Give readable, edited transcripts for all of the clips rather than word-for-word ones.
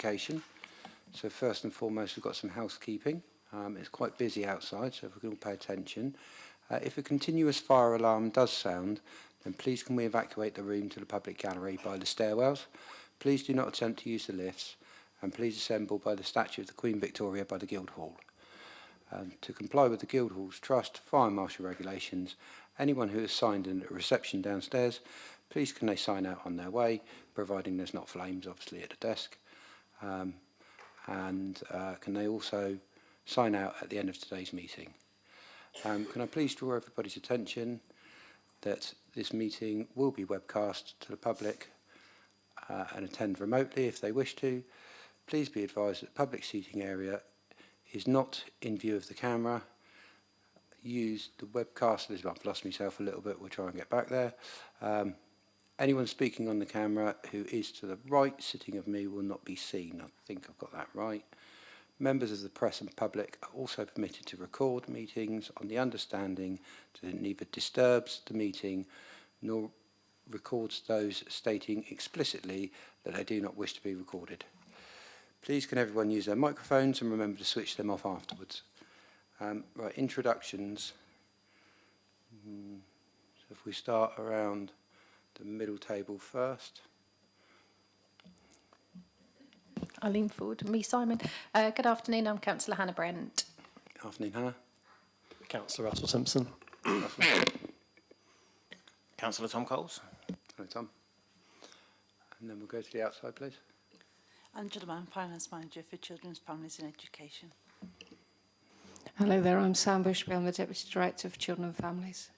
Education. So first and foremost, we've got some housekeeping. It's quite busy outside, so if we can all pay attention. If a continuous fire alarm does sound, then please can we evacuate the room to the public gallery by the stairwells. Please do not attempt to use the lifts, and please assemble by the statue of the Queen Victoria by the Guildhall. To comply with the Guildhall's Trust Fire Marshal regulations, anyone who is signed in at a reception downstairs, please can they sign out on their way, providing there's not flames obviously at the desk. Can they also sign out at the end of today's meeting. Can I please draw everybody's attention that this meeting will be webcast to the public and attend remotely if they wish to. Please be advised that the public seating area is not in view of the camera. Use the webcast. I've lost myself a little bit, we'll try and get back there. Anyone speaking on the camera who is to the right sitting of me will not be seen. I think I've got that right. Members of the press and public are also permitted to record meetings on the understanding that it neither disturbs the meeting nor records those stating explicitly that they do not wish to be recorded. Please can everyone use their microphones and remember to switch them off afterwards. Right, introductions. So if we start around the middle table first. I'll lean forward. Me, Simon. Good afternoon, I'm Councillor Hannah Brent. Afternoon, Hannah. Councillor Russell Simpson. Councillor Tom Coles. Hello, Tom. And then we'll go to the outside, please. Angela Mann, Finance Manager for Children's, Families and Education. Hello there, I'm Sam Bushby, I'm the Deputy Director of Children and Families.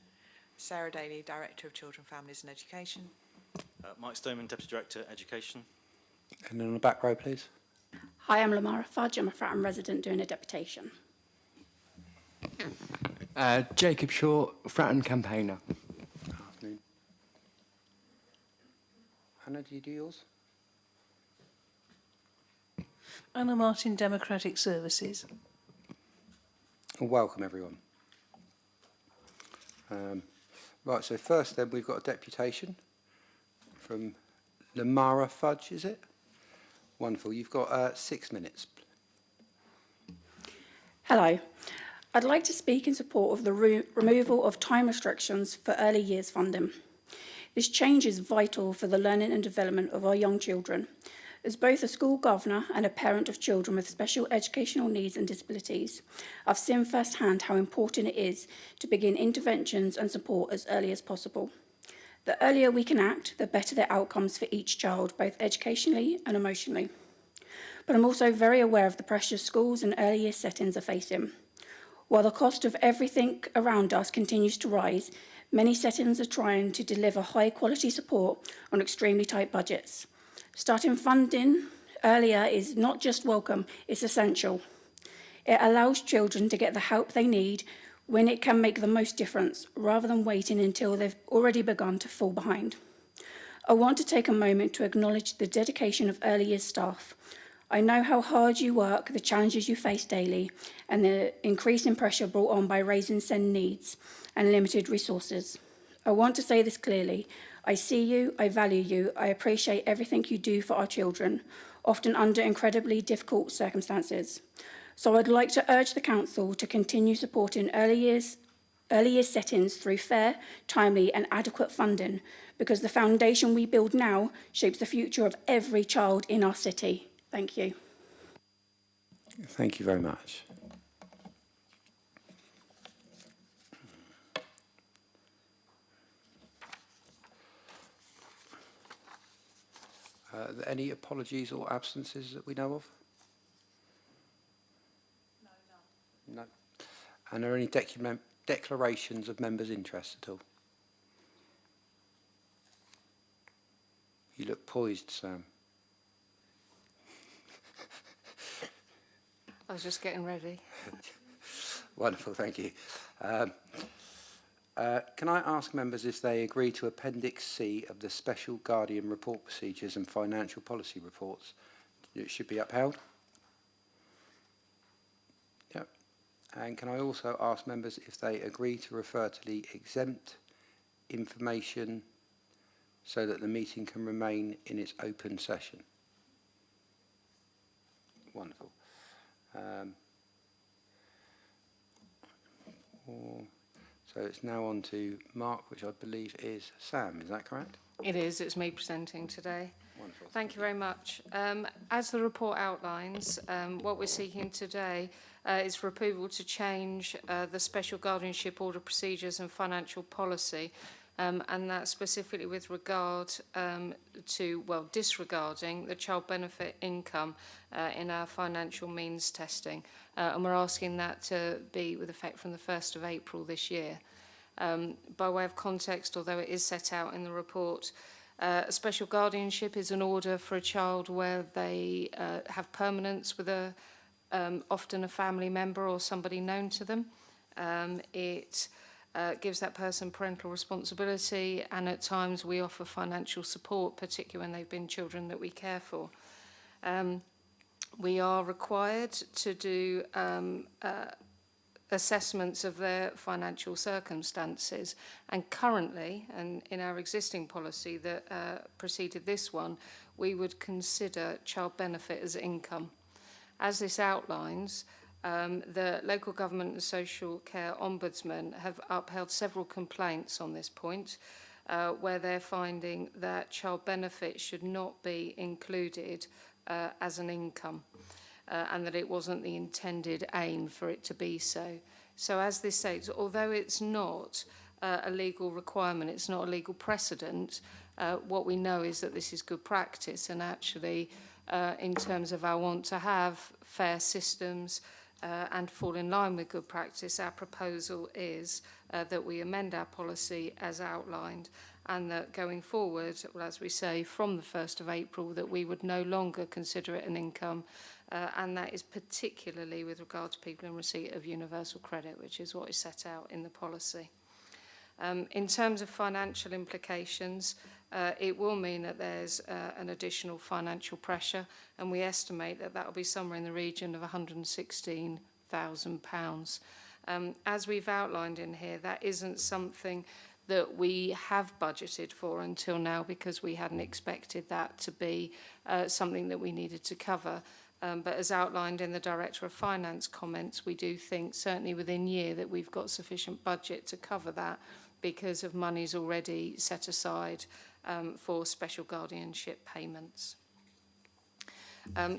Sarah Daly, Director of Children, Families and Education. Mike Stoneman, Deputy Director, Education. And then on the back row, please. Hi, I'm Lamara Fudge. I'm a Fratton resident doing a deputation. Jacob Shaw, Fratton campaigner. Afternoon. Hannah, do you do yours? Anna Martin, Democratic Services. Well, welcome, everyone. Right, so first then we've got a deputation from Lamara Fudge, is it? Wonderful. You've got 6 minutes. Hello. I'd like to speak in support of the removal of time restrictions for early years funding. This change is vital for the learning and development of our young children. As both a school governor and a parent of children with special educational needs and disabilities, I've seen firsthand how important it is to begin interventions and support as early as possible. The earlier we can act, the better the outcomes for each child, both educationally and emotionally. But I'm also very aware of the pressures schools and early year settings are facing. While the cost of everything around us continues to rise, many settings are trying to deliver high quality support on extremely tight budgets. Starting funding earlier is not just welcome, it's essential. It allows children to get the help they need when it can make the most difference, rather than waiting until they've already begun to fall behind. I want to take a moment to acknowledge the dedication of early years staff. I know how hard you work, the challenges you face daily, and the increasing pressure brought on by raising SEND needs and limited resources. I want to say this clearly. I see you, I value you, I appreciate everything you do for our children, often under incredibly difficult circumstances. So I'd like to urge the Council to continue supporting early years settings through fair, timely and adequate funding, because the foundation we build now shapes the future of every child in our city. Thank you. Thank you very much. Are there any apologies or absences that we know of? No. And are there any declarations of members' interest at all? You look poised, Sam. I was just getting ready. Wonderful, thank you. Can I ask members if they agree to Appendix C of the Special Guardian Report Procedures and Financial Policy Reports? It should be upheld. Yep. And can I also ask members if they agree to refer to the exempt information so that the meeting can remain in its open session? Wonderful. So it's now on to Mark, which I believe is Sam. Is that correct? It is. It's me presenting today. Wonderful. Thank you very much. As the report outlines, what we're seeking today is for approval to change the special guardianship order procedures and financial policy, and that specifically with regard to, well, disregarding the child benefit income in our financial means testing. And we're asking that to be with effect from the 1st of April this year. By way of context, although it is set out in the report, a special guardianship is an order for a child where they have permanence with often a family member or somebody known to them. It gives that person parental responsibility, and at times we offer financial support, particularly when they've been children that we care for. We are required to do assessments of their financial circumstances, and currently, and in our existing policy that preceded this one, we would consider child benefit as income. As this outlines, the Local Government and Social Care Ombudsman have upheld several complaints on this point, where they're finding that child benefit should not be included as an income. And that it wasn't the intended aim for it to be so. So as this states, although it's not a legal requirement, it's not a legal precedent, what we know is that this is good practice, and actually in terms of our want to have fair systems and fall in line with good practice, our proposal is that we amend our policy as outlined, and that going forward, well, as we say, from the 1st of April, that we would no longer consider it an income, and that is particularly with regard to people in receipt of universal credit, which is what is set out in the policy. In terms of financial implications, it will mean that there's an additional financial pressure, and we estimate that that will be somewhere in the region of £116,000. As we've outlined in here, that isn't something that we have budgeted for until now, because we hadn't expected that to be something that we needed to cover. But as outlined in the Director of Finance comments, we do think, certainly within year, that we've got sufficient budget to cover that because of monies already set aside for special guardianship payments.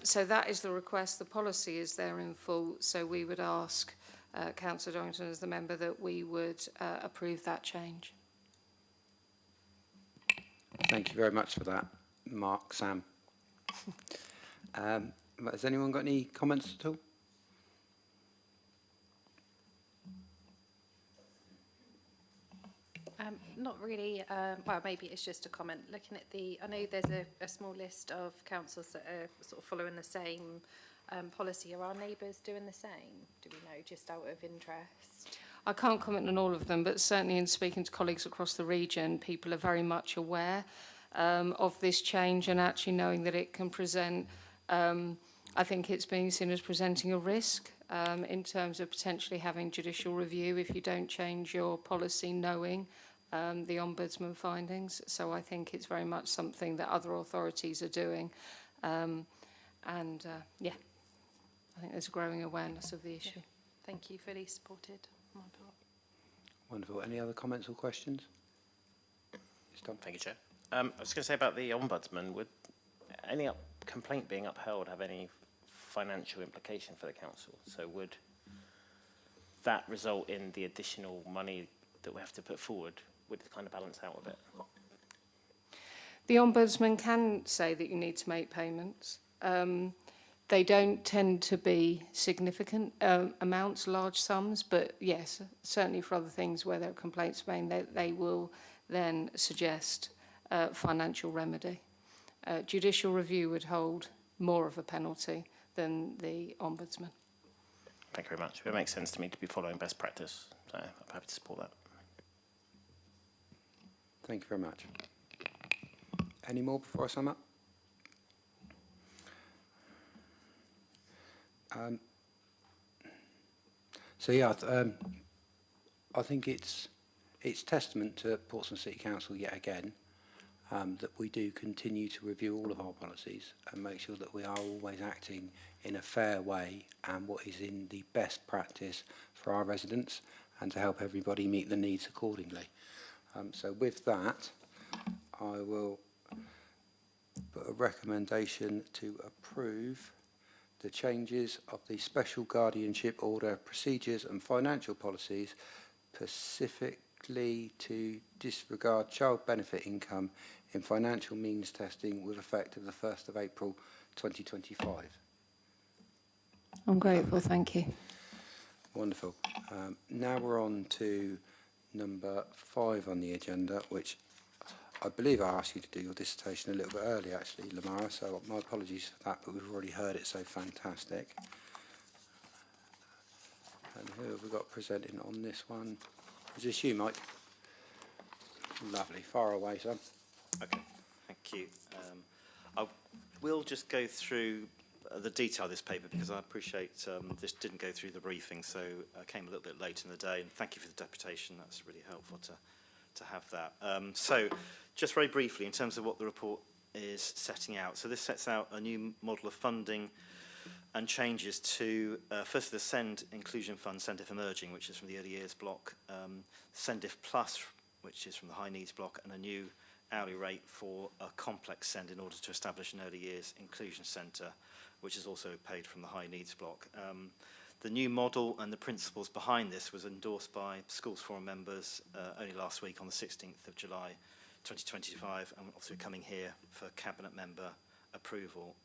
So that is the request. The policy is there in full, so we would ask Councillor Dorrington as the member that we would approve that change. Thank you very much for that, Mark, Sam. Has anyone got any comments at all? Not really. Well, maybe it's just a comment. Looking at I know there's a small list of councils that are sort of following the same policy. Are our neighbours doing the same? Do we know, just out of interest? I can't comment on all of them, but certainly in speaking to colleagues across the region, people are very much aware of this change, and actually knowing that it can present, I think it's being seen as presenting a risk in terms of potentially having judicial review if you don't change your policy knowing the Ombudsman findings. So I think it's very much something that other authorities are doing. Yeah, I think there's a growing awareness of the issue. Yeah. Thank you. Fully supported on my part. Wonderful. Any other comments or questions? Thank you, Chair. I was going to say about the Ombudsman, would any complaint being upheld have any financial implication for the council? So would that result in the additional money that we have to put forward? Would it kind of balance out a bit? The Ombudsman can say that you need to make payments. They don't tend to be significant amounts, large sums, but yes, certainly for other things where there are complaints made, they will then suggest financial remedy. Judicial review would hold more of a penalty than the Ombudsman. Thank you very much. It makes sense to me to be following best practice, so I'm happy to support that. Thank you very much. Any more before I sum up? I think it's testament to Portsmouth City Council yet again that we do continue to review all of our policies and make sure that we are always acting in a fair way and what is in the best practice for our residents and to help everybody meet the needs accordingly. So with that, I will put a recommendation to approve the changes of the Special Guardianship Order procedures and financial policies, specifically to disregard child benefit income in financial means testing with effect of the 1st of April 2025. I'm grateful, thank you. Wonderful. Now we're on to number 5 on the agenda, which I believe I asked you to do your dissertation a little bit early, actually, Lamara, so my apologies for that, but we've already heard it, so fantastic. And who have we got presenting on this one? Is this you, Mike? Lovely. Far away, son. Okay, thank you. I will just go through the detail of this paper because I appreciate this didn't go through the briefing, so I came a little bit late in the day, and thank you for the deputation. That's really helpful to have that. So just very briefly, in terms of what the report is setting out. So this sets out a new model of funding and changes to, first the SEND Inclusion Fund, SENDIF Emerging, which is from the early years block, SENDIF Plus, which is from the high needs block, and a new hourly rate for a complex SEND in order to establish an early years inclusion centre, which is also paid from the high needs block. The new model and the principles behind this was endorsed by Schools Forum members only last week on the 16th of July 2025, and also coming here for Cabinet member approval.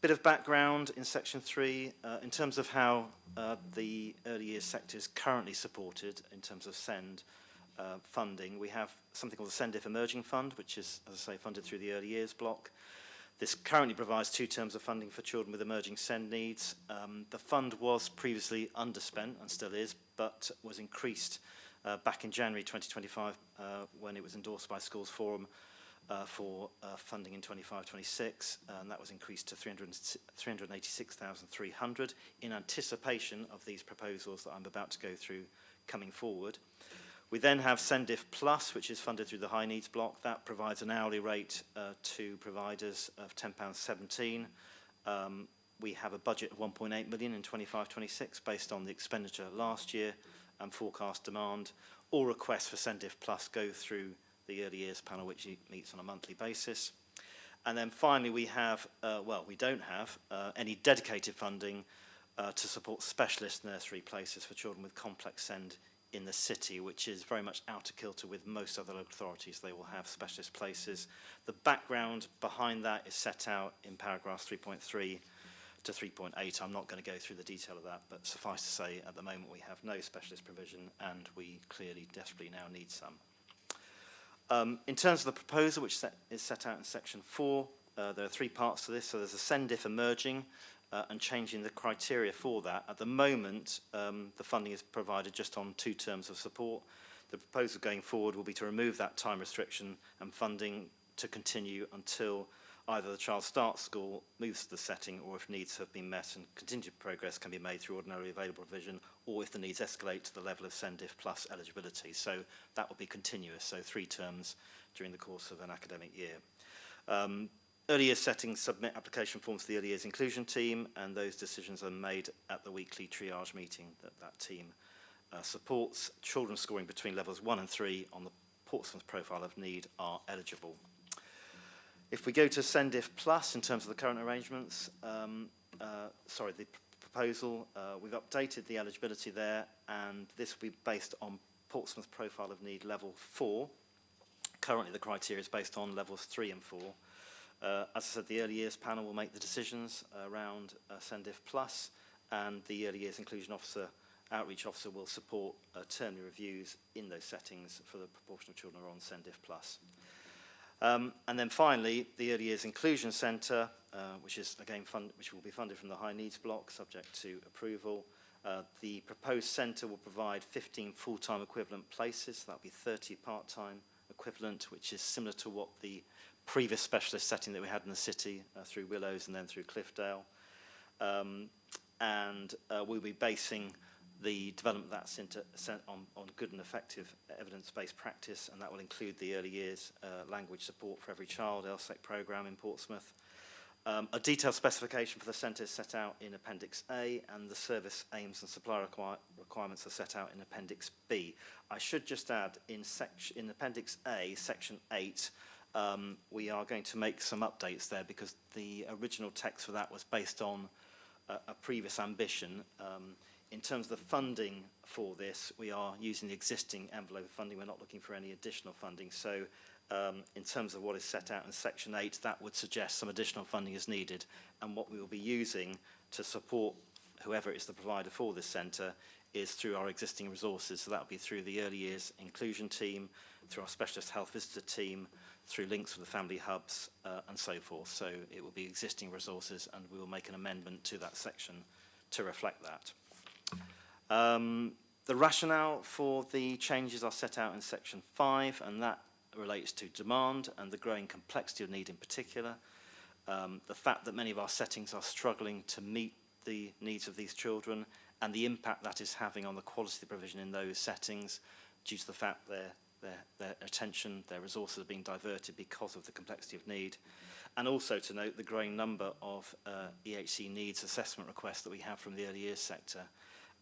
Bit of background in section 3, in terms of how the early years sector is currently supported in terms of SEND funding. We have something called the SENDIF Emerging Fund, which is, as I say, funded through the early years block. This currently provides 2 terms of funding for children with emerging SEND needs. The fund was previously underspent and still is, but was increased back in January 2025 when it was endorsed by Schools Forum for funding in 25-26, and that was increased to 386,300 in anticipation of these proposals that I'm about to go through coming forward. We then have SENDIF Plus, which is funded through the high needs block. That provides an hourly rate to providers of £10.17. We have a budget of 1.8 million in 25-26 based on the expenditure last year and forecast demand. All requests for SENDIF Plus go through the early years panel, which meets on a monthly basis. And then finally we have, we don't have any dedicated funding to support specialist nursery places for children with complex SEND in the city, which is very much out of kilter with most other local authorities. They will have specialist places. The background behind that is set out in paragraphs 3.3 to 3.8. I'm not going to go through the detail of that, but suffice to say, at the moment we have no specialist provision, and we clearly desperately now need some. In terms of the proposal, which is set out in section 4, there are 3 parts to this. So there's a SENDIF Emerging, and changing the criteria for that. At the moment, the funding is provided just on 2 terms of support. The proposal going forward will be to remove that time restriction and funding to continue until either the child starts school, moves to the setting, or if needs have been met and continued progress can be made through ordinarily available provision, or if the needs escalate to the level of SENDIF Plus eligibility. So that will be continuous, so 3 terms during the course of an academic year. Early years settings submit application forms to the early years inclusion team, and those decisions are made at the weekly triage meeting that team supports. Children scoring between levels 1 and 3 on the Portsmouth profile of need are eligible. If we go to SENDIF Plus in terms of the current arrangements, the proposal, we've updated the eligibility there, and this will be based on Portsmouth profile of need level 4. Currently the criteria is based on levels 3 and 4. As I said, the early years panel will make the decisions around SENDIF Plus, and the early years inclusion officer, outreach officer, will support termly reviews in those settings for the proportion of children who are on SENDIF Plus. And then finally, the early years inclusion centre, which is again which will be funded from the high needs block, subject to approval. The proposed centre will provide 15 full-time equivalent places. That will be 30 part-time equivalent, which is similar to what the previous specialist setting that we had in the city through Willows and then through Cliffdale. We'll be basing the development of that centre on good and effective evidence-based practice, and that will include the early years language support for every child LSEC programme in Portsmouth. A detailed specification for the centre is set out in Appendix A, and the service aims and supply requirements are set out in Appendix B. I should just add, in Appendix A, Section 8, we are going to make some updates there because the original text for that was based on a previous ambition. In terms of the funding for this, we are using the existing envelope of funding. We're not looking for any additional funding. So in terms of what is set out in Section 8, that would suggest some additional funding is needed. And what we will be using to support whoever is the provider for this centre is through our existing resources. So that will be through the early years inclusion team, through our specialist health visitor team, through links with the family hubs and so forth. So it will be existing resources, and we will make an amendment to that section to reflect that. The rationale for the changes are set out in Section 5, and that relates to demand and the growing complexity of need in particular. The fact that many of our settings are struggling to meet the needs of these children and the impact that is having on the quality of the provision in those settings due to the fact their attention, their resources are being diverted because of the complexity of need. And also to note the growing number of EHC needs assessment requests that we have from the early years sector,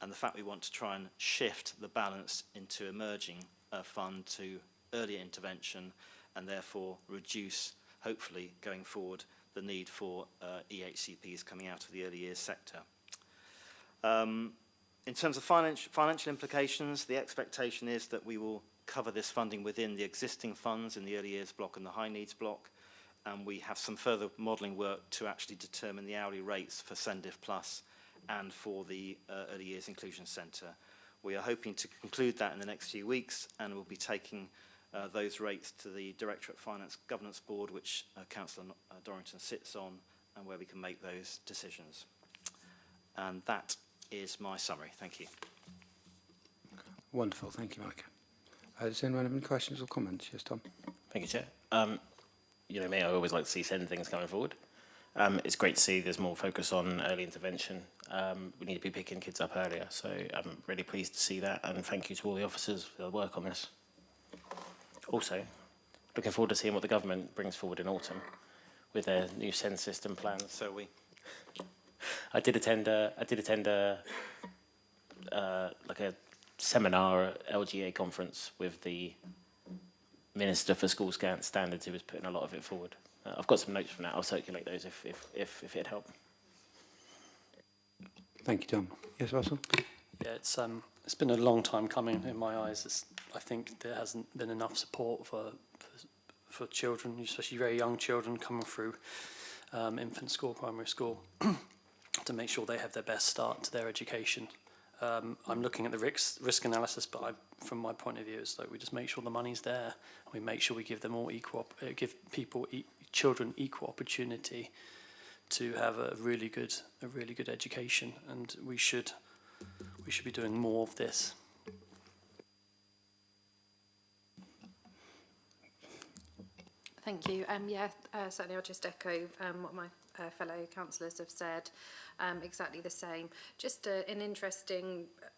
and the fact we want to try and shift the balance into emerging fund to earlier intervention, and therefore reduce, hopefully, going forward, the need for EHCPs coming out of the early years sector. In terms of financial implications, the expectation is that we will cover this funding within the existing funds in the early years block and the high needs block, and we have some further modelling work to actually determine the hourly rates for SENDIF Plus and for the Early Years Inclusion Centre. We are hoping to conclude that in the next few weeks, and we'll be taking those rates to the Directorate Finance Governance Board, which Councillor Dorrington sits on, and where we can make those decisions. And that is my summary. Thank you. Wonderful. Thank you, Mike. Does anyone have any questions or comments? Yes, Tom. Thank you, Chair. You know me, I always like to see SEND things coming forward. It's great to see there's more focus on early intervention. We need to be picking kids up earlier, so I'm really pleased to see that, and thank you to all the officers for their work on this. Also, looking forward to seeing what the government brings forward in autumn with their new SEND system plans. So we. I did attend like a seminar at LGA conference with the Minister for School Standards, who was putting a lot of it forward. I've got some notes from that. I'll circulate those if it'd help. Thank you, Tom. Yes, Russell? Yeah, it's been a long time coming in my eyes. I think there hasn't been enough support for children, especially very young children coming through infant school, primary school, to make sure they have their best start to their education. I'm looking at the risk analysis, but from my point of view, it's like we just make sure the money's there. And we make sure we give them all children equal opportunity to have a really good education, and we should be doing more of this. Thank you. Certainly I'll just echo what my fellow councillors have said, exactly the same. Just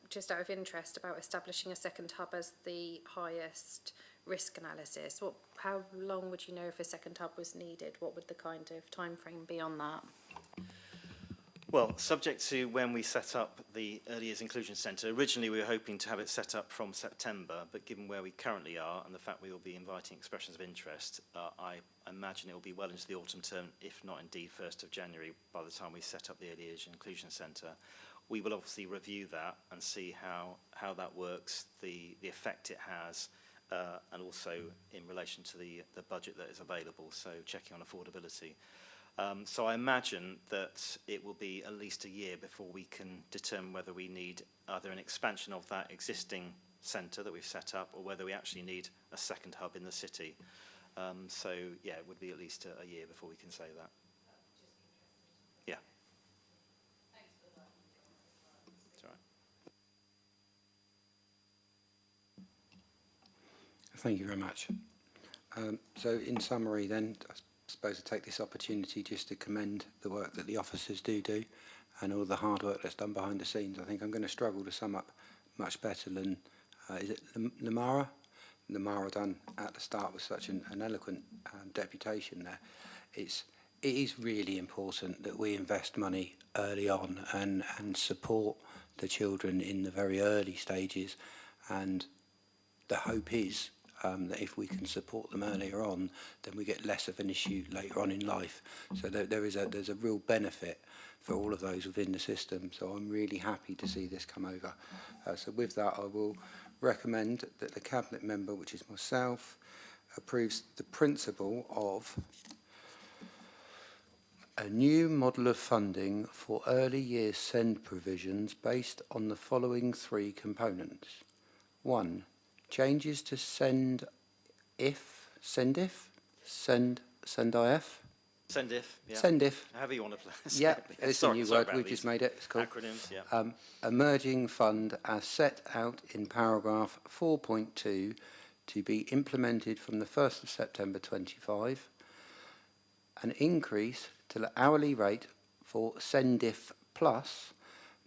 just out of interest about establishing a second hub as the highest risk analysis. How long would you know if a second hub was needed? What would the kind of time frame be on that? Well, subject to when we set up the Early Years Inclusion Centre, originally we were hoping to have it set up from September, but given where we currently are and the fact we will be inviting expressions of interest, I imagine it will be well into the autumn term, if not indeed 1st of January, by the time we set up the Early Years Inclusion Centre. We will obviously review that and see how that works, the effect it has, and also in relation to the budget that is available, so checking on affordability. So I imagine that it will be at least a year before we can determine whether we need either an expansion of that existing centre that we've set up, or whether we actually need a second hub in the city. So yeah, it would be at least a year before we can say that. Yeah. That's all right. Thank you very much. So in summary then, I suppose I take this opportunity just to commend the work that the officers do, and all the hard work that's done behind the scenes. I think I'm going to struggle to sum up much better than, is it Lamara? Lamara done at the start with such an eloquent deputation there. It is really important that we invest money early on and support the children in the very early stages, and the hope is that if we can support them earlier on, then we get less of an issue later on in life. So there's a real benefit for all of those within the system. So I'm really happy to see this come over. So with that, I will recommend that the Cabinet member, which is myself, approves the principle of a new model of funding for early years SEND provisions based on the following three components. 1. Changes to SENDIF, yeah. SENDIF. However you want to play. Yeah, it's a new word. We've these just made it. It's cool. acronyms, yeah. Emerging fund as set out in paragraph 4.2 to be implemented from the 1st of September 25. An increase to the hourly rate for SENDIF Plus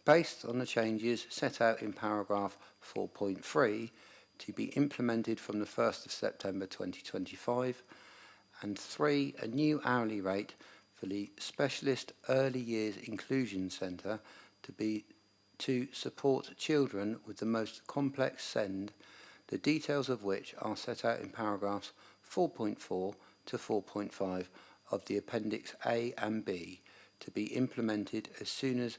based on the changes set out in paragraph 4.3 to be implemented from the 1st of September 2025. And 3, a new hourly rate for the Specialist Early Years Inclusion Centre to support children with the most complex SEND, the details of which are set out in paragraphs 4.4 to 4.5 of the Appendix A and B, to be implemented as soon as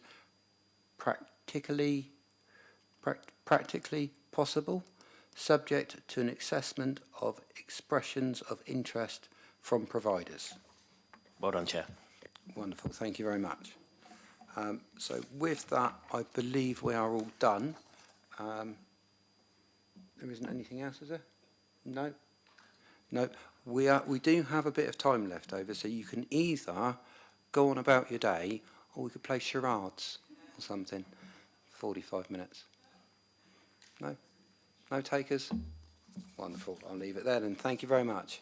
practically possible, subject to an assessment of expressions of interest from providers. Well done, Chair. Wonderful, thank you very much. So with that, I believe we are all done. There isn't anything else, is there? No? No. We do have a bit of time left over, so you can either go on about your day, or we could play charades or something. 45 minutes. No? No takers? Wonderful. I'll leave it there then. Thank you very much.